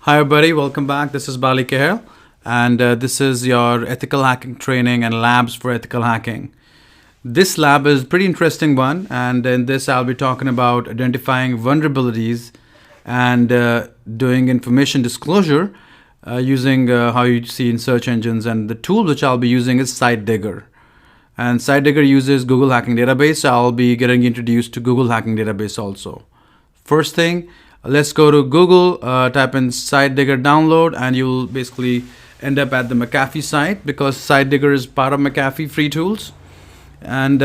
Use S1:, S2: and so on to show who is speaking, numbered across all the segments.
S1: Hi everybody, welcome back. This is Bali Kehel, and this is your ethical hacking training and labs for ethical hacking. This lab is a pretty interesting one, and in this I'll be talking about identifying vulnerabilities and doing information disclosure using how you see in search engines. And the tool which I'll be using is SiteDigger. And SiteDigger uses Google Hacking Database, so I'll be getting introduced to Google Hacking Database also. First thing, let's go to Google, type in SiteDigger download, and you'll basically end up at the McAfee site because SiteDigger is part of McAfee free tools. And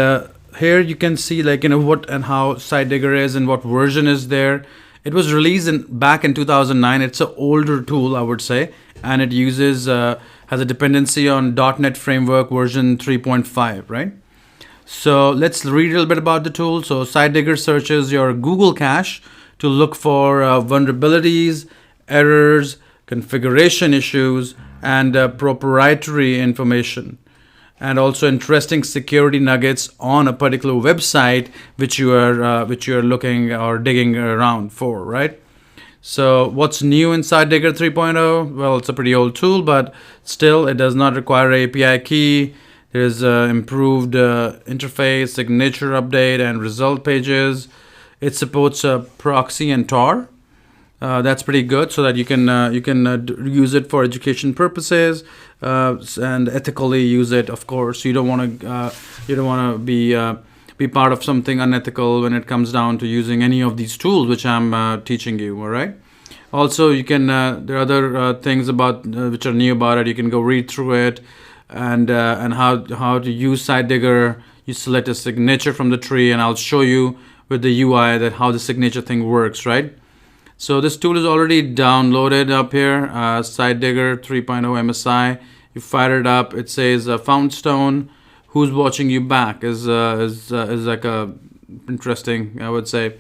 S1: here you can see what and how SiteDigger is and what version is there. It was released back in 2009. It's an older tool, I would say, and it uses has a dependency on .NET Framework version 3.5, right? So let's read a little bit about the tool. So SiteDigger searches your Google cache to look for vulnerabilities, errors, configuration issues, and proprietary information, and also interesting security nuggets on a particular website which you are looking or digging around for, right? So what's new in SiteDigger 3.0? Well, it's a pretty old tool, but still it does not require an API key. There's improved interface, signature update, and result pages. It supports proxy and Tor. That's pretty good, so that you can use it for education purposes and ethically use it. Of course, you don't want to be part of something unethical when it comes down to using any of these tools which I'm teaching you. All right. Also, you can there are other things about which are new about it. You can go read through it and how to use SiteDigger. You select a signature from the tree, and I'll show you with the UI that how the signature thing works, right? So this tool is already downloaded up here, SiteDigger 3.0 MSI. You fire it up. It says Foundstone. Who's watching you back is like a interesting, I would say,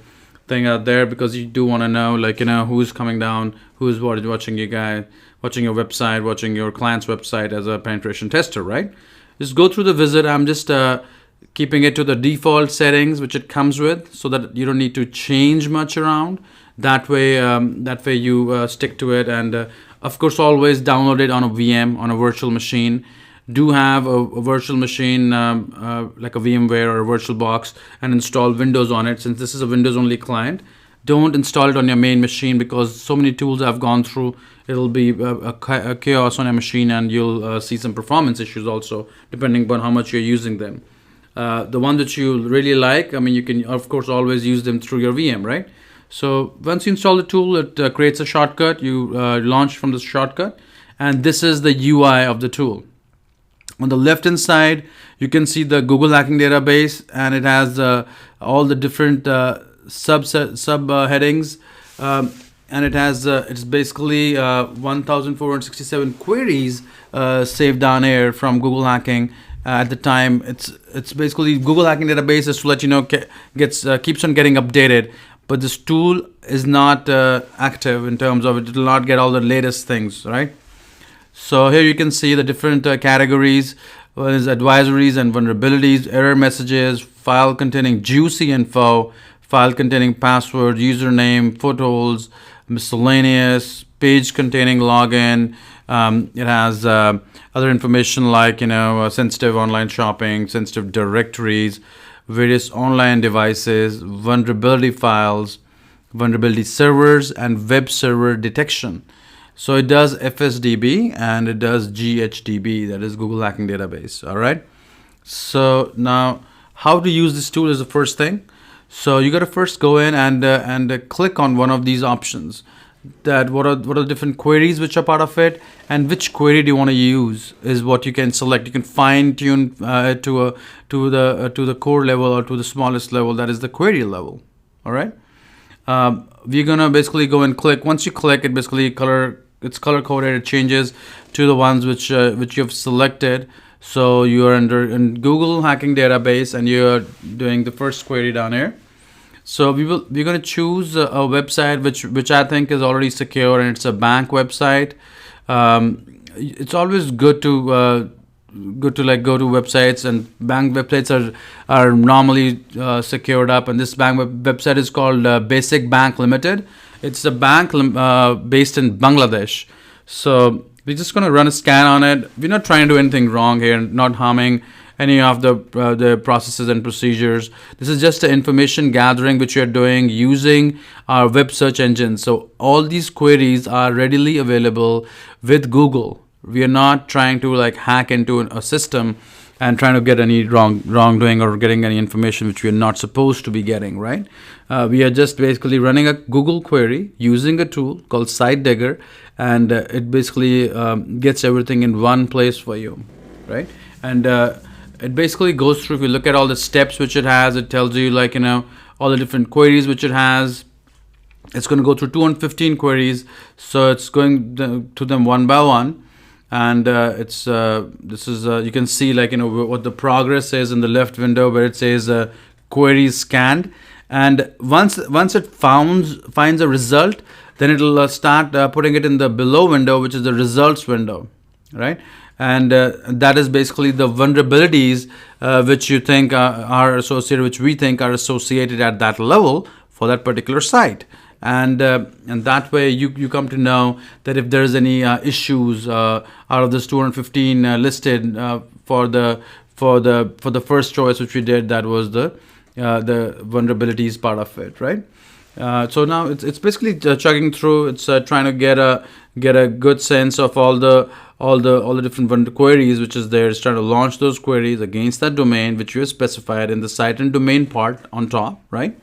S1: thing out there, because you do want to know, who's coming down, who's watching you guys, watching your website, watching your client's website as a penetration tester, right? Just go through the visit. I'm just keeping it to the default settings which it comes with, so that you don't need to change much around. That way you stick to it, and of course always download it on a VM, on a virtual machine. Do have a virtual machine like a VMware or a VirtualBox, and install Windows on it. Since this is a Windows only client, don't install it on your main machine, because so many tools I've gone through, it'll be a chaos on your machine, and you'll see some performance issues also, depending upon how much you're using them. The one that you really like, you can of course always use them through your VM, right? So once you install the tool, it creates a shortcut. You launch from this shortcut, and this is the UI of the tool. On the left hand side, you can see the Google Hacking Database, and it has all the different subheadings, and it has it's basically 1,467 queries saved down here from Google Hacking. At the time, it's basically Google Hacking Database is to let you know keeps on getting updated, but this tool is not active in terms of it will not get all the latest things, right? So here you can see the different categories. One is advisories and vulnerabilities, error messages, file containing juicy info, file containing password, username, photos, miscellaneous, page containing login. It has other information like sensitive online shopping, sensitive directories, various online devices, vulnerability files, vulnerability servers, and web server detection. So it does FSDB and it does GHDB, that is Google Hacking Database. All right. So now, how to use this tool is the first thing. So you got to first go in and click on one of these options. That what are the different queries which are part of it, and which query do you want to use is what you can select. You can fine tune to the core level or to the smallest level, that is the query level. All right. We're gonna basically go and click. Once you click, it basically it's color coded. It changes to the ones which you've selected. So you are in Google Hacking Database, and you're doing the first query down here. So we're going to choose a website which I think is already secure, and it's a bank website. It's always good to go to websites, and bank websites are normally secured up. And this bank website is called Basic Bank Limited. It's a bank based in Bangladesh. So we're just going to run a scan on it. We're not trying to do anything wrong here, not harming any of the processes and procedures. This is just the information gathering which we are doing using our web search engine. So all these queries are readily available with Google. We are not trying to like hack into a system and trying to get any wrongdoing or getting any information which we are not supposed to be getting, right? We are just basically running a Google query using a tool called SiteDigger, and it basically gets everything in one place for you, right? And it basically goes through, if you look at all the steps which it has, it tells you like, all the different queries which it has. It's going to go through 215 queries, so it's going to them one by one. And you can see like what the progress is in the left window where it says queries scanned, and once it finds a result, then it'll start putting it in the below window, which is the results window, right? And that is basically the vulnerabilities which you think are associated, which we think are associated at that level for that particular site. And that way you come to know that if there's any issues out of this 215 listed for the first choice which we did, that was the vulnerabilities part of it, right? So now it's basically chugging through. It's trying to get a good sense of all the different queries which is there. It's trying to launch those queries against that domain which you have specified in the site and domain part on top, right?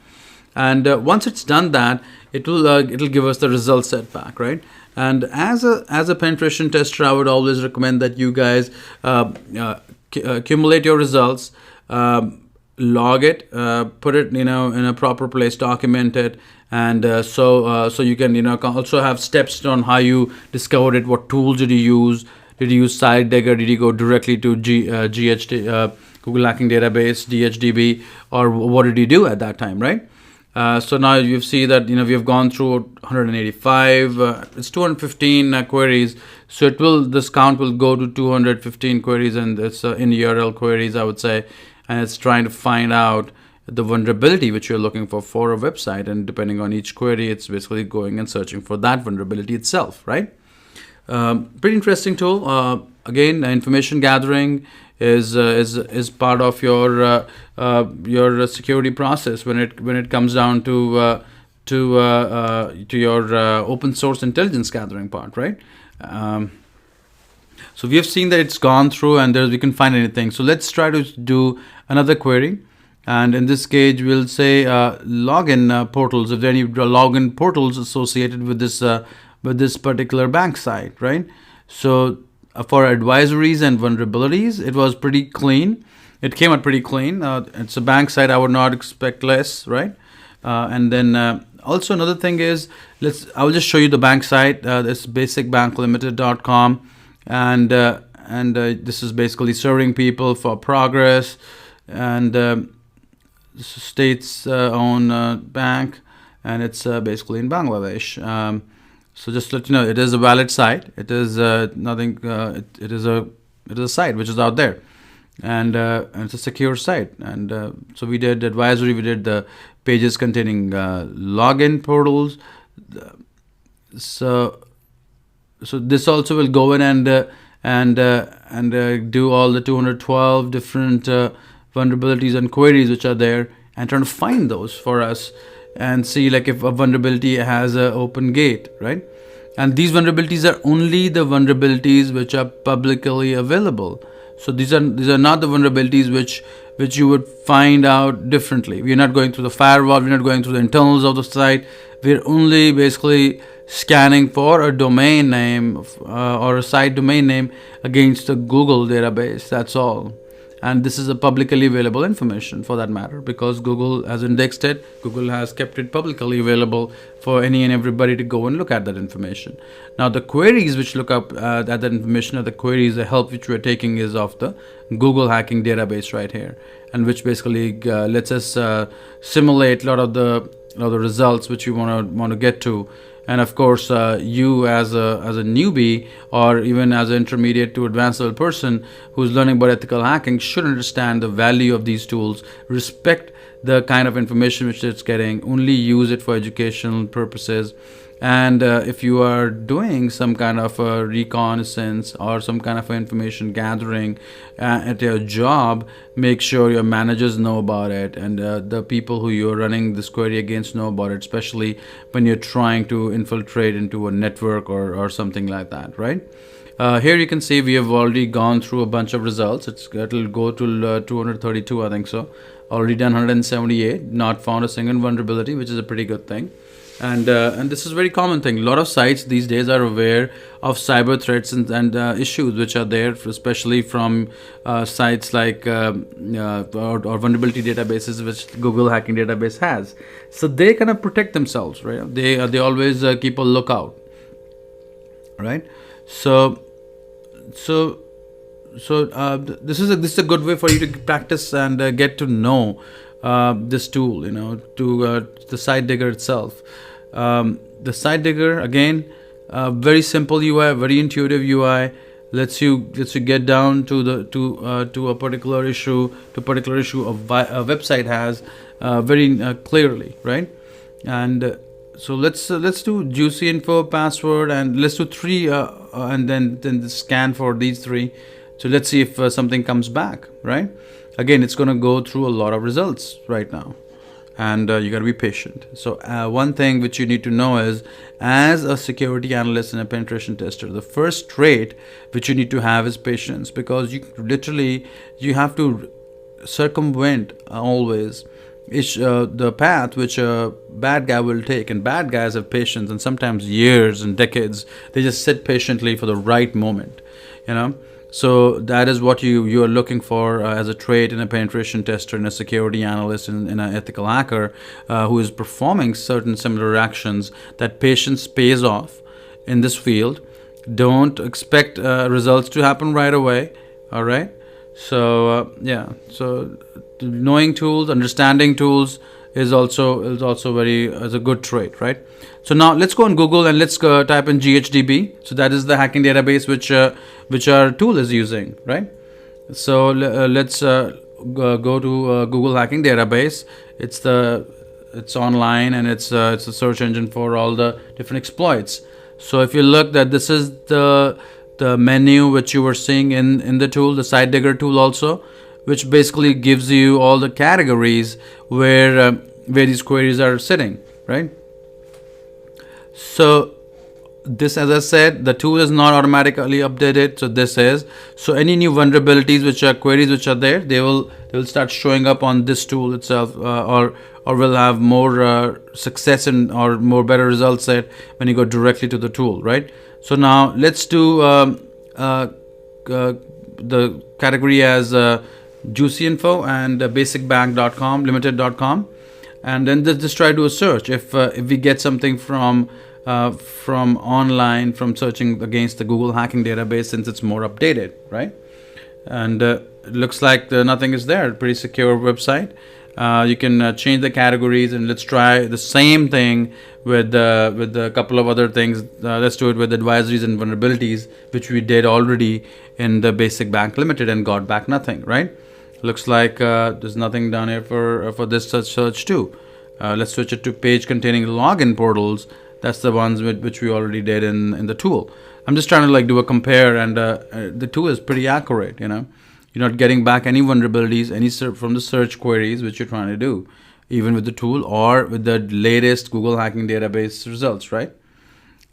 S1: And once it's done that, it'll give us the result set back, right? And as a penetration tester, I would always recommend that you guys accumulate your results, log it, put it in a proper place, document it, and so you can also have steps on how you discovered it. What tools did you use? Did you use SiteDigger? Did you go directly to GHD, Google Hacking Database, DHDB, or what did you do at that time, right? So now you see that we have gone through 185. It's 215 queries. So this count will go to 215 queries, and it's in URL queries, I would say, and it's trying to find out the vulnerability which you're looking for a website, and depending on each query, it's basically going and searching for that vulnerability itself, right? Pretty interesting tool. Again, information gathering is part of your security process when it comes down to your open source intelligence gathering part, right? So we have seen that it's gone through, and we can find anything. So let's try to do another query, and in this case we'll say login portals. If there are any login portals associated with this particular bank site, right? So for advisories and vulnerabilities, it was pretty clean. It came out pretty clean. It's a bank site. I would not expect less, right? And then also another thing is, I will just show you the bank site. This basicbanklimited.com, and this is basically serving people for progress, and state's own bank, and it's basically in Bangladesh. So just to let you know, it is a valid site. It is nothing. It is a site which is out there, and it's a secure site. And so we did advisory. We did the pages containing login portals. So this also will go in and do all the 212 different vulnerabilities and queries which are there, and trying to find those for us, and see like if a vulnerability has an open gate, right? And these vulnerabilities are only the vulnerabilities which are publicly available. So these are not the vulnerabilities which you would find out differently. We're not going through the firewall. We're not going through the internals of the site. We're only basically scanning for a domain name or a site domain name against the Google database. That's all. And this is a publicly available information for that matter, because Google has indexed it. Google has kept it publicly available for any and everybody to go and look at that information. Now the queries which look up at that information, or the queries, the help which we're taking is of the Google Hacking Database right here, and which basically lets us simulate a lot of the results which you want to get to. And of course, you as a newbie, or even as an intermediate to advanced level person who's learning about ethical hacking, should understand the value of these tools, respect the kind of information which it's getting, only use it for educational purposes. And if you are doing some kind of a reconnaissance or some kind of information gathering at your job, make sure your managers know about it, and the people who you're running this query against know about it, especially when you're trying to infiltrate into a network or something like that, right? Here you can see we have already gone through a bunch of results. It'll go to 232, I think so. Already done 178, not found a single vulnerability, which is a pretty good thing. And this is a very common thing. A lot of sites these days are aware of cyber threats and issues which are there, especially from sites like or vulnerability databases which Google Hacking Database has. So they kind of protect themselves, right? They always keep a lookout, right? So this is a good way for you to practice and get to know this tool, to the Site Digger itself. The Site Digger, again, very simple UI, very intuitive UI, lets you get down to a particular issue, a website has very clearly, right? And so let's do juicy info, password, and let's do 3 and then scan for these 3. So let's see if something comes back, right? Again, it's going to go through a lot of results right now, and you got to be patient. So one thing which you need to know is, as a security analyst and a penetration tester, the first trait which you need to have is patience, because you have to circumvent always the path which a bad guy will take. And bad guys have patience, and sometimes years and decades. They just sit patiently for the right moment, So that is what you are looking for as a trait in a penetration tester, in a security analyst, in an ethical hacker who is performing certain similar actions. That patience pays off in this field. Don't expect results to happen right away. All right. So so knowing tools, understanding tools is also a good trait, right? So now let's go on Google and let's type in GHDB. So that is the hacking database which our tool is using, right? So let's go to Google Hacking Database. It's online, and it's a search engine for all the different exploits. So if you look, that this is the menu which you were seeing in the tool, the Site Digger tool also, which basically gives you all the categories where these queries are sitting, right? So this, as I said, the tool is not automatically updated. So any new vulnerabilities which are queries which are there, they will start showing up on this tool itself, or will have more success or more better results set when you go directly to the tool, right? So now let's do the category as juicy info and basicbank.com, limited.com, and then just try to do a search. If we get something from online, from searching against the Google Hacking Database, since it's more updated, right? And it looks like nothing is there. Pretty secure website. You can change the categories, and let's try the same thing with a couple of other things. Let's do it with advisories and vulnerabilities, which we did already in the Basic Bank Limited and got back nothing, right? Looks like there's nothing down here for this search too. Let's switch it to page containing login portals. That's the ones which we already did in the tool. I'm just trying to do a compare, and the tool is pretty accurate. You're not getting back any vulnerabilities, from the search queries which you're trying to do, even with the tool or with the latest Google Hacking Database results, right?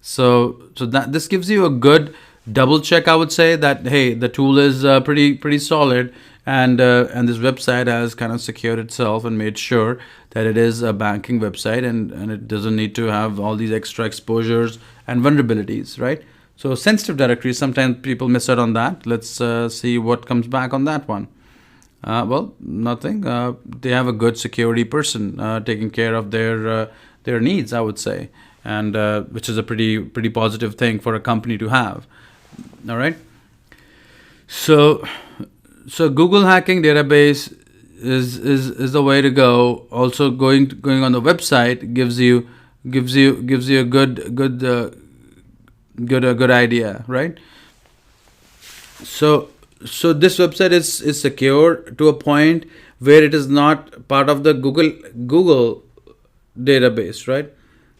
S1: So that this gives you a good double check, I would say, that hey, the tool is pretty solid, and this website has kind of secured itself and made sure that it is a banking website, and it doesn't need to have all these extra exposures and vulnerabilities, right? So sensitive directories, sometimes people miss out on that. Let's see what comes back on that one. Well, nothing. They have a good security person taking care of their needs, I would say, and which is a pretty positive thing for a company to have. All right. So Google Hacking Database is the way to go. Also, going on the website gives you a good idea, right? So So this website is secure to a point where it is not part of the Google database, right?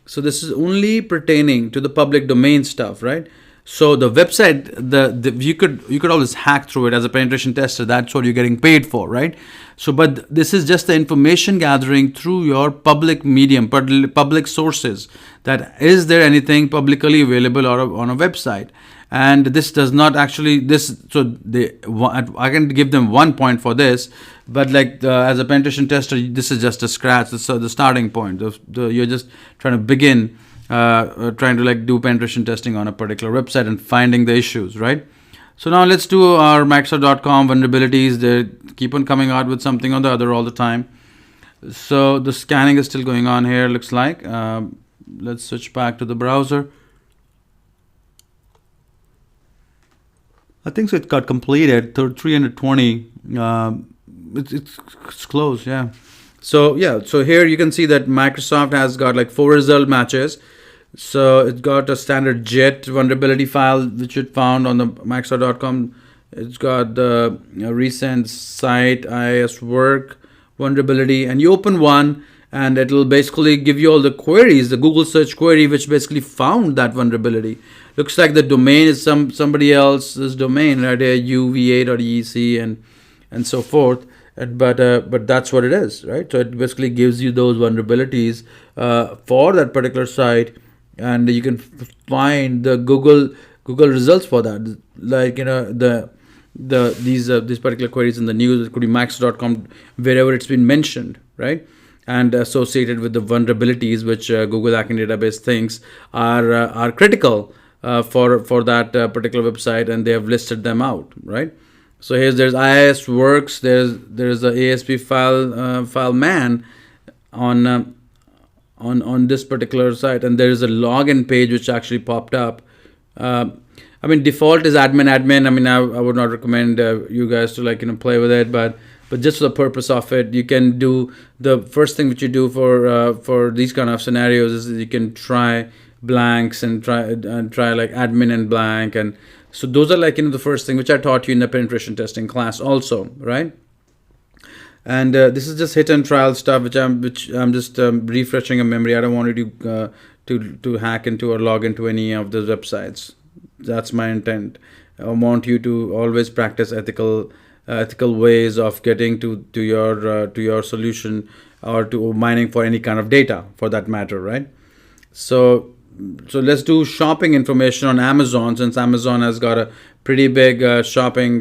S1: So this is only pertaining to the public domain stuff, right? So the website, the you could always hack through it as a penetration tester. That's what you're getting paid for, right? So, but this is just the information gathering through your public medium, public sources. That is there anything publicly available or on a website? And this does not actually this. So I can give them 1 point for this, but like as a penetration tester, this is just a scratch. This is the starting point. You're just trying to begin. Trying to like do penetration testing on a particular website and finding the issues, right? So now let's do our Microsoft.com vulnerabilities. They keep on coming out with something or the other all the time. So the scanning is still going on here, looks like. Let's switch back to the browser. I think so it got completed, 320. It's close, yeah. So here you can see that Microsoft has got like 4 result matches. So it got a standard JET vulnerability file which it found on the Microsoft.com. It's got the recent site IIS work vulnerability, and you open one and it'll basically give you all the queries, the Google search query which basically found that vulnerability. Looks like the domain is somebody else's domain, right here, uva.ec and so forth. But that's what it is, right? So it basically gives you those vulnerabilities for that particular site, and you can find the Google results for that. Like these particular queries in the news. It could be max.com, wherever it's been mentioned, right? And associated with the vulnerabilities which Google Hacking Database thinks are critical for that particular website, and they have listed them out, right? So there's IIS works. There's the ASP file man on this particular site, and there is a login page which actually popped up. I mean, default is admin. I mean, I would not recommend you guys to play with it, but just for the purpose of it, you can do the first thing which you do for these kind of scenarios is you can try blanks and try like admin and blank, and so those are like the first thing which I taught you in the penetration testing class also, right? And this is just hit and trial stuff which I'm just refreshing a memory. I don't want you to hack into or log into any of those websites. That's my intent. I want you to always practice ethical ways of getting to your solution, or to mining for any kind of data for that matter, right? So let's do shopping information on Amazon, since Amazon has got a pretty big shopping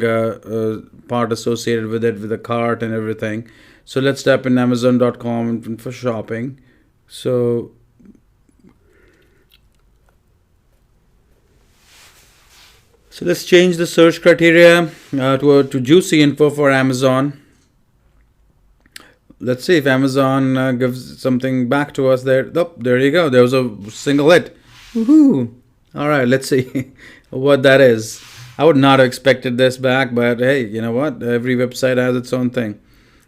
S1: part associated with it, with the cart and everything. So let's type in Amazon.com for shopping. So let's change the search criteria to juicy info for Amazon. Let's see if Amazon gives something back to us there. Oh, there you go. There was a single hit. Woohoo! All right, let's see what that is. I would not have expected this back, but hey, you know what? Every website has its own thing.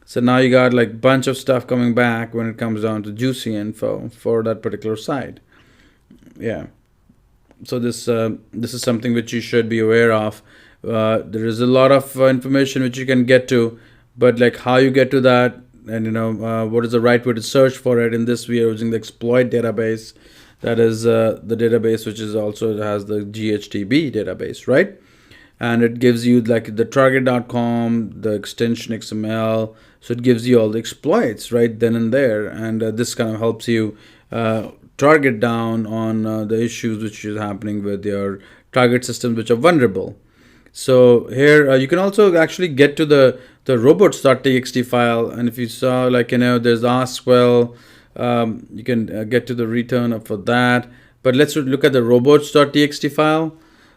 S1: So now you got like bunch of stuff coming back when it comes down to juicy info for that particular site. Yeah. So this is something which you should be aware of. There is a lot of information which you can get to, but like how you get to that, and what is the right way to search for it. In this, we are using the exploit database. That is the database which is also has the GHTB database, right? And it gives you like the target.com, the extension XML. So it gives you all the exploits right then and there, and this kind of helps you target down on the issues which is happening with your target systems which are vulnerable. So here you can also actually get to the robots.txt file, and if you saw there's AskWell, you can get to the return for that. But let's look at the robots.txt file.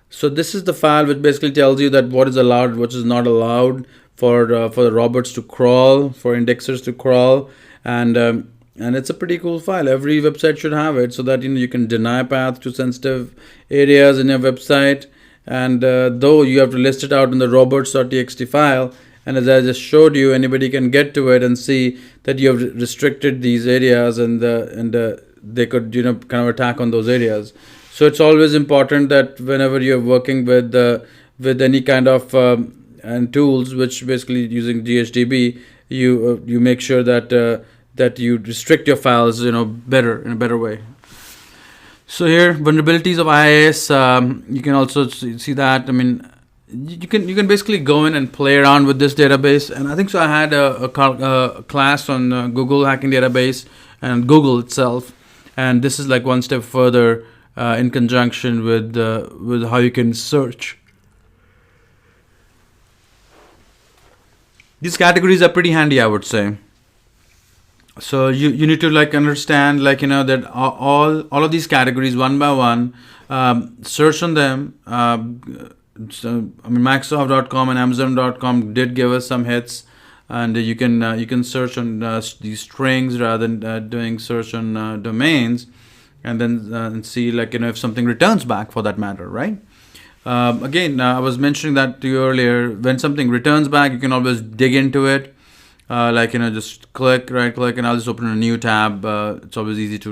S1: So this is the file which basically tells you that what is allowed, what is not allowed for the robots to crawl, for indexers to crawl, and it's a pretty cool file. Every website should have it, so that you can deny path to sensitive areas in your website. And though you have to list it out in the robots.txt file, and as I just showed you, anybody can get to it and see that you have restricted these areas, and they could kind of attack on those areas. So it's always important that whenever you're working with any kind of and tools, which basically using GHDB, you make sure that you restrict your files, better in a better way. So here, vulnerabilities of IIS. You can also see that. I mean, you can basically go in and play around with this database. And I think so. I had a class on Google Hacking Database and Google itself, and this is like one step further in conjunction with how you can search. These categories are pretty handy, I would say. So you need to like understand that all of these categories one by one, search on them. So I mean, Microsoft.com and Amazon.com did give us some hits, and you can search on these strings rather than doing search on domains, and then see if something returns back, for that matter, right? Again, I was mentioning that to you earlier. When something returns back, you can always dig into it. Just right click, and I'll just open a new tab. It's always easy to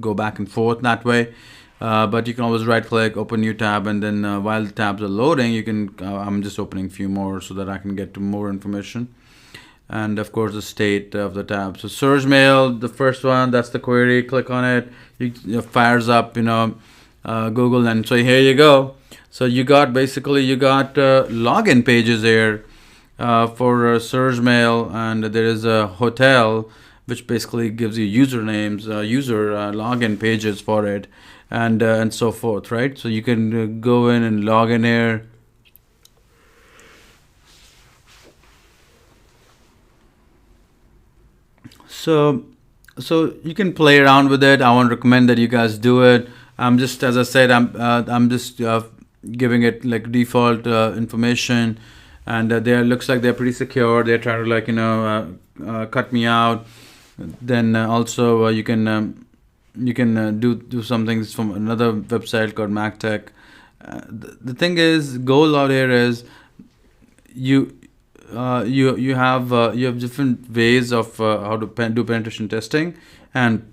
S1: go back and forth that way. But you can always right click, open new tab, and then while the tabs are loading, you can. I'm just opening a few more so that I can get to more information. And of course, the state of the tab. So Surge Mail, the first one, that's the query. Click on it. It fires up, Google, and so here you go. So you got login pages here. For Surge Mail, and there is a hotel which basically gives you usernames, user login pages for it, and so forth, right? So you can go in and log in here. So you can play around with it. I won't recommend that you guys do it. I'm just, as I said, I'm just giving it like default information. And looks like they're pretty secure. They're trying to cut me out. Then also you can do some things from another website called MacTech. The thing is, goal out here is you have different ways of how to do penetration testing, and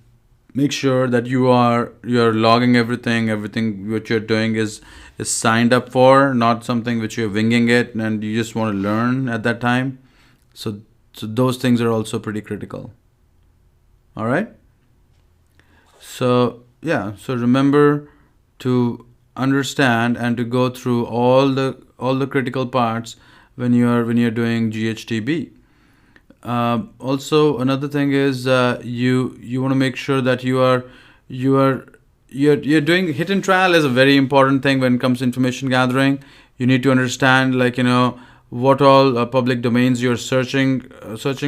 S1: make sure that you're logging everything what you're doing is signed up for, not something which you're winging it and you just want to learn at that time. So those things are also pretty critical. All right. So remember to understand and to go through all the critical parts when you're doing GHDB. Also, another thing is you want to make sure that you're doing hit and trial is a very important thing when it comes to information gathering. You need to understand what all public domains you're searching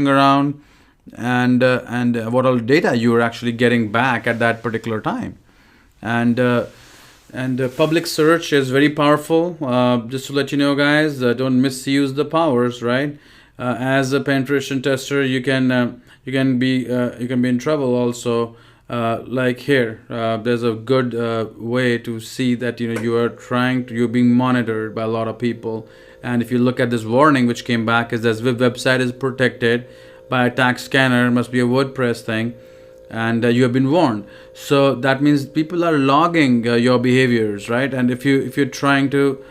S1: around, and what all data you're actually getting back at that particular time. And public search is very powerful. Just to let you know, guys, don't misuse the powers, right? As a penetration tester, you can be in trouble also. Like here, there's a good way to see that you're being monitored by a lot of people. And if you look at this warning which came back, is this website is protected by attack scanner, must be a WordPress thing, and you have been warned. So that means people are logging your behaviors, right? And if you're trying to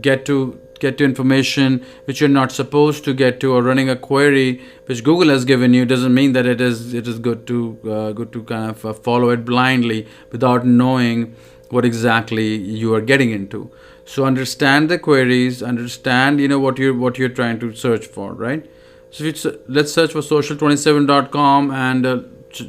S1: get to information which you're not supposed to get to, or running a query which Google has given you, doesn't mean that it is good to kind of follow it blindly without knowing what exactly you are getting into. So understand the queries, understand what you're trying to search for, right? So let's search for social27.com and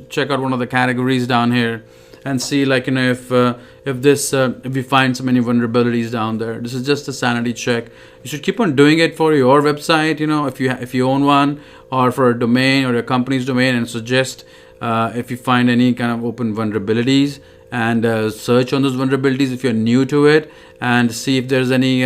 S1: check out one of the categories down here and see if we find so many vulnerabilities down there. This is just a sanity check. You should keep on doing it for your website, if you own one, or for a domain or your company's domain, and suggest if you find any kind of open vulnerabilities, and search on those vulnerabilities if you're new to it, and see if there's any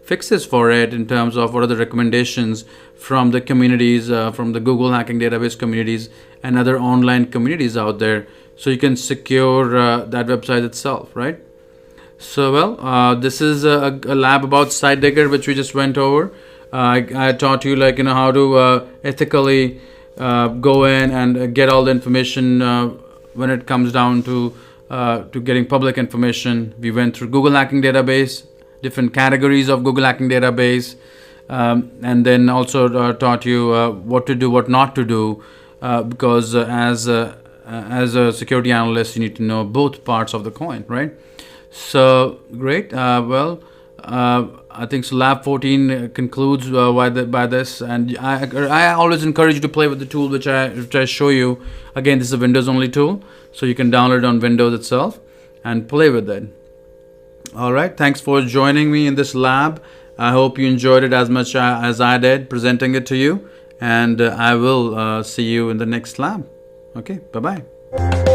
S1: fixes for it in terms of what are the recommendations from the communities, from the Google Hacking Database communities and other online communities out there, so you can secure that website itself, right? So this is a lab about SiteDigger which we just went over. I taught you how to ethically go in and get all the information when it comes down to getting public information. We went through Google Hacking Database, different categories of Google Hacking Database, and then also taught you what to do, what not to do, because as a security analyst, you need to know both parts of the coin, right? So great. I think so. Lab 14 concludes by this, and I always encourage you to play with the tool which I show you. Again, this is a Windows only tool, so you can download it on Windows itself and play with it. All right. Thanks for joining me in this lab. I hope you enjoyed it as much as I did presenting it to you, and I will see you in the next lab. Okay. Bye bye.